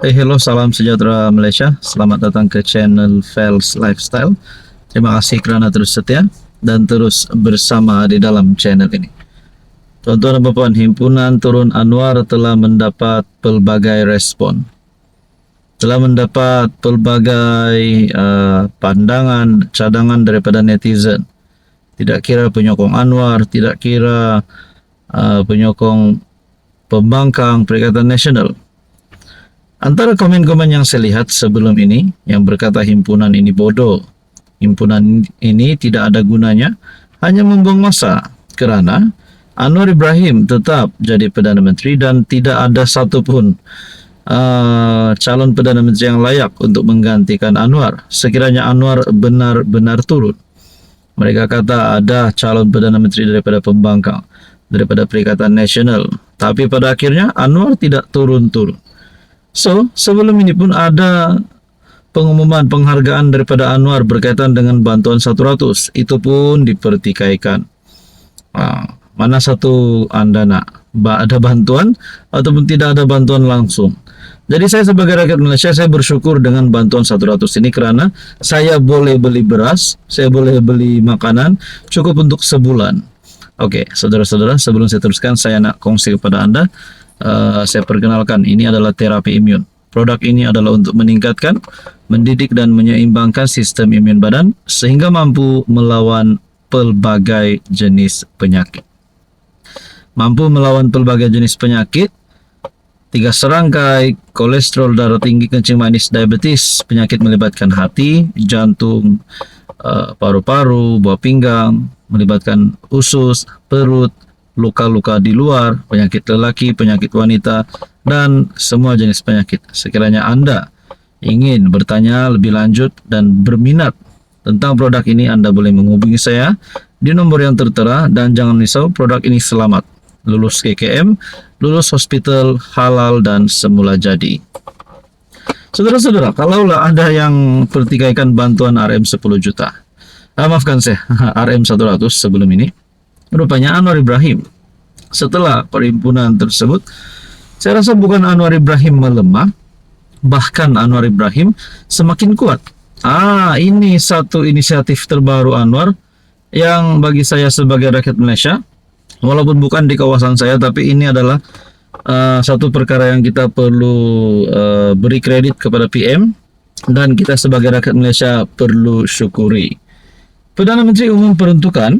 Hello, salam sejahtera Malaysia. Selamat datang ke channel Fels Lifestyle. Terima kasih kerana terus setia dan terus bersama di dalam channel ini. Tuan-tuan dan puan, Himpunan Turun Anwar telah mendapat pelbagai respon. Telah mendapat pelbagai pandangan, cadangan daripada netizen. Tidak kira penyokong Anwar, tidak kira penyokong pembangkang Perikatan Nasional. Antara komen-komen yang saya lihat sebelum ini yang berkata himpunan ini bodoh, himpunan ini tidak ada gunanya, hanya membuang masa kerana Anwar Ibrahim tetap jadi Perdana Menteri dan tidak ada satupun calon Perdana Menteri yang layak untuk menggantikan Anwar sekiranya Anwar benar-benar turun. Mereka kata ada calon Perdana Menteri daripada pembangkang, daripada Perikatan Nasional, tapi pada akhirnya Anwar tidak turun-turun. So, sebelum ini pun ada pengumuman penghargaan daripada Anwar berkaitan dengan bantuan 100. Itu pun dipertikaikan. Mana satu anda nak? Ada bantuan ataupun tidak ada bantuan langsung? Jadi saya sebagai rakyat Malaysia, saya bersyukur dengan bantuan 100 ini kerana saya boleh beli beras, saya boleh beli makanan cukup untuk sebulan. Okey, saudara-saudara, sebelum saya teruskan, saya nak kongsi kepada anda. Saya perkenalkan, ini adalah terapi imun. Produk ini adalah untuk meningkatkan, mendidik dan menyeimbangkan sistem imun badan sehingga mampu melawan pelbagai jenis penyakit. Mampu melawan pelbagai jenis penyakit, 3 serangkai, kolesterol darah tinggi, kencing manis, diabetes, penyakit melibatkan hati, jantung, paru-paru, buah pinggang, melibatkan usus, perut, luka-luka di luar, penyakit lelaki, penyakit wanita, dan semua jenis penyakit. Sekiranya anda ingin bertanya lebih lanjut dan berminat tentang produk ini, anda boleh menghubungi saya di nombor yang tertera dan jangan risau, produk ini selamat. Lulus KKM, lulus hospital, halal dan semula jadi. Saudara-saudara, kalaulah ada yang pertikaikan bantuan RM 10 juta, maafkan saya, RM 100 sebelum ini, rupanya Anwar Ibrahim setelah perhimpunan tersebut, saya rasa bukan Anwar Ibrahim melemah, bahkan Anwar Ibrahim semakin kuat. Ini satu inisiatif terbaru Anwar yang bagi saya sebagai rakyat Malaysia, walaupun bukan di kawasan saya, tapi ini adalah satu perkara yang kita perlu beri kredit kepada PM dan kita sebagai rakyat Malaysia perlu syukuri. Perdana Menteri Umum peruntukan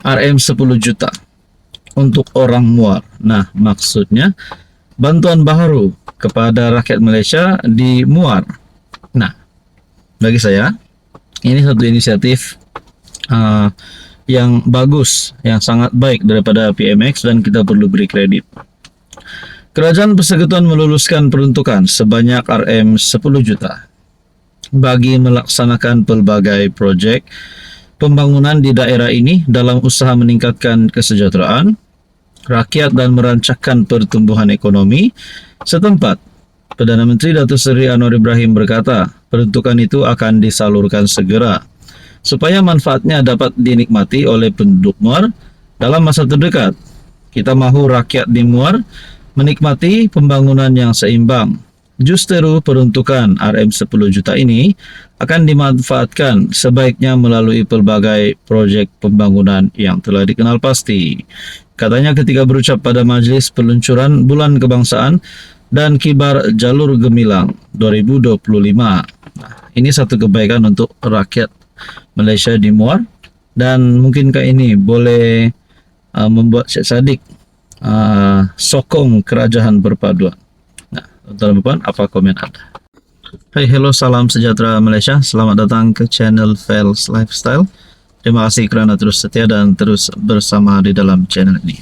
RM 10 juta untuk orang Muar. Nah, maksudnya bantuan baru kepada rakyat Malaysia di Muar. Nah, bagi saya ini satu inisiatif yang bagus, yang sangat baik daripada PMX dan kita perlu beri kredit. Kerajaan Persekutuan meluluskan peruntukan sebanyak RM 10 juta bagi melaksanakan pelbagai projek pembangunan di daerah ini dalam usaha meningkatkan kesejahteraan rakyat dan merancangkan pertumbuhan ekonomi setempat. Perdana Menteri Datuk Seri Anwar Ibrahim berkata, peruntukan itu akan disalurkan segera supaya manfaatnya dapat dinikmati oleh penduduk Muar dalam masa terdekat. Kita mahu rakyat di Muar menikmati pembangunan yang seimbang. Justeru peruntukan RM 10 juta ini akan dimanfaatkan sebaiknya melalui pelbagai projek pembangunan yang telah dikenal pasti. Katanya ketika berucap pada Majlis Peluncuran Bulan Kebangsaan dan Kibar Jalur Gemilang 2025. Nah, ini satu kebaikan untuk rakyat Malaysia di Muar dan mungkinkah ini boleh membuat Syed Saddiq sokong kerajaan perpaduan. Tuan-tuan, apa komen anda? Hello, salam sejahtera Malaysia. Selamat datang ke channel Fels Lifestyle. Terima kasih kerana terus setia dan terus bersama di dalam channel ini.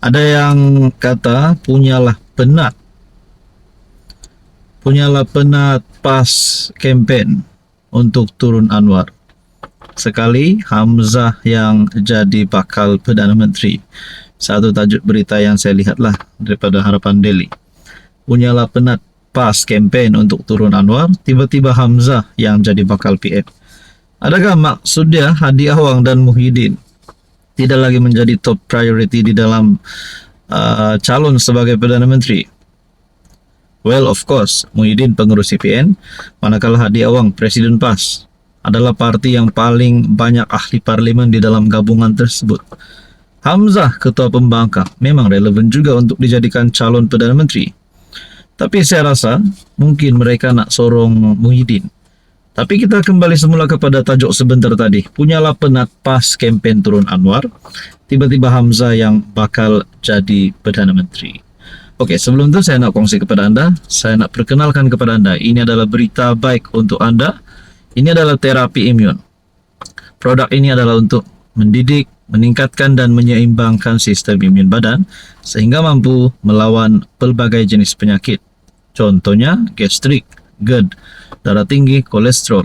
Ada yang kata punyalah penat pas kempen untuk turun Anwar. Sekali Hamzah yang jadi bakal Perdana Menteri. Satu tajuk berita yang saya lihatlah daripada Harapan Daily. Punyalah penat pas kempen untuk turun Anwar, tiba-tiba Hamzah yang jadi bakal PM. Adakah maksudnya Hadi Awang dan Muhyiddin tidak lagi menjadi top priority di dalam calon sebagai Perdana Menteri? Well, of course, Muhyiddin pengurus CPN, manakala Hadi Awang Presiden PAS adalah parti yang paling banyak ahli parlimen di dalam gabungan tersebut. Hamzah, ketua pembangkang, memang relevan juga untuk dijadikan calon Perdana Menteri. Tapi saya rasa mungkin mereka nak sorong Muhyiddin. Tapi kita kembali semula kepada tajuk sebentar tadi. Punyalah penat PAS kempen turun Anwar, tiba-tiba Hamzah yang bakal jadi Perdana Menteri. Oke, sebelum itu saya nak kongsi kepada Anda, saya nak perkenalkan kepada Anda, ini adalah berita baik untuk Anda. Ini adalah terapi imun. Produk ini adalah untuk mendidik, meningkatkan dan menyeimbangkan sistem imun badan sehingga mampu melawan pelbagai jenis penyakit. Contohnya gastrik, GERD, darah tinggi, kolesterol,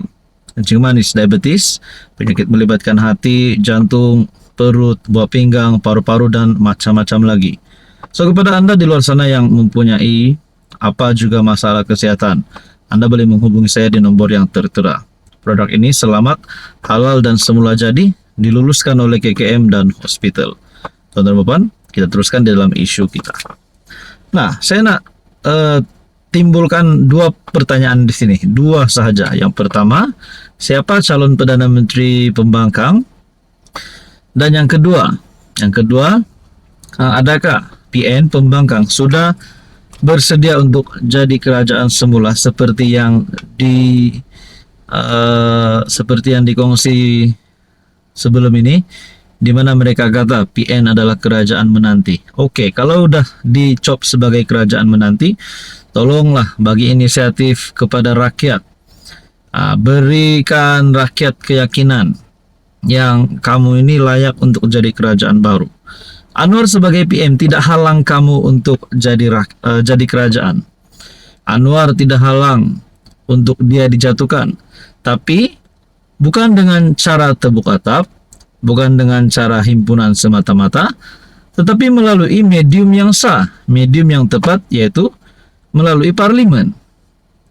kencing manis, diabetes, penyakit melibatkan hati, jantung, perut, buah pinggang, paru-paru dan macam-macam lagi. So, kepada Anda di luar sana yang mempunyai apa juga masalah kesehatan, Anda boleh menghubungi saya di nomor yang tertera. Produk ini selamat, halal dan semula jadi, diluluskan oleh KKM dan hospital. Tuan-tuan dan puan, kita teruskan di dalam isu kita. Nah, saya nak timbulkan dua pertanyaan di sini, dua sahaja. Yang pertama, siapa calon Perdana Menteri pembangkang? Dan yang kedua, adakah PN pembangkang sudah bersedia untuk jadi kerajaan semula seperti yang dikongsi sebelum ini, di mana mereka kata PN adalah kerajaan menanti. Oke, kalau udah dicop sebagai kerajaan menanti, tolonglah bagi inisiatif kepada rakyat. Berikan rakyat keyakinan yang kamu ini layak untuk jadi kerajaan baru. Anwar sebagai PM tidak halang kamu untuk jadi kerajaan. Anwar tidak halang untuk dia dijatuhkan. Tapi bukan dengan cara tebuk atap, bukan dengan cara himpunan semata-mata, tetapi melalui medium yang sah, medium yang tepat, yaitu melalui parlimen.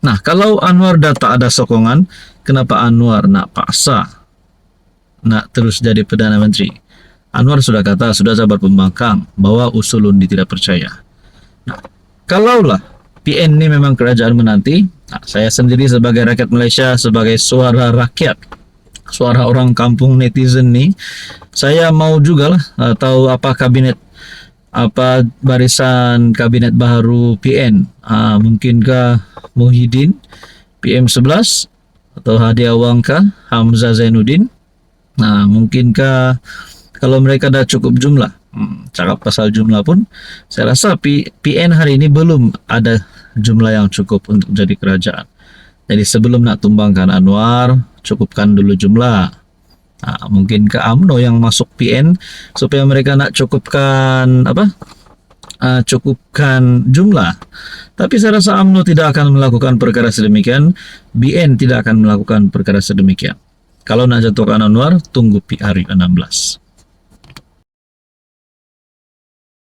Nah, kalau Anwar dah tak ada sokongan, kenapa Anwar nak paksa nak terus jadi Perdana Menteri? Anwar sudah kata, sudah sabar pembangkang, bahwa usul undi tidak percaya. Nah, kalaulah PN ini memang kerajaan menanti, saya sendiri sebagai rakyat Malaysia, sebagai suara rakyat, suara orang kampung netizen nih, saya mau juga lah tahu apa barisan kabinet baru PN. Mungkinkah Muhyiddin PM11 atau Hadi Awang kah, Hamzah Zainuddin? Nah, mungkinkah kalau mereka dah cukup jumlah? Cakap pasal jumlah pun, saya rasa PN hari ini belum ada jumlah yang cukup untuk jadi kerajaan. Jadi sebelum nak tumbangkan Anwar, cukupkan dulu jumlah. Mungkinkah UMNO yang masuk PN supaya mereka nak cukupkan jumlah? Tapi saya rasa UMNO tidak akan melakukan perkara sedemikian, BN tidak akan melakukan perkara sedemikian. Kalau nak jatuhkan Anwar, tunggu hari 16.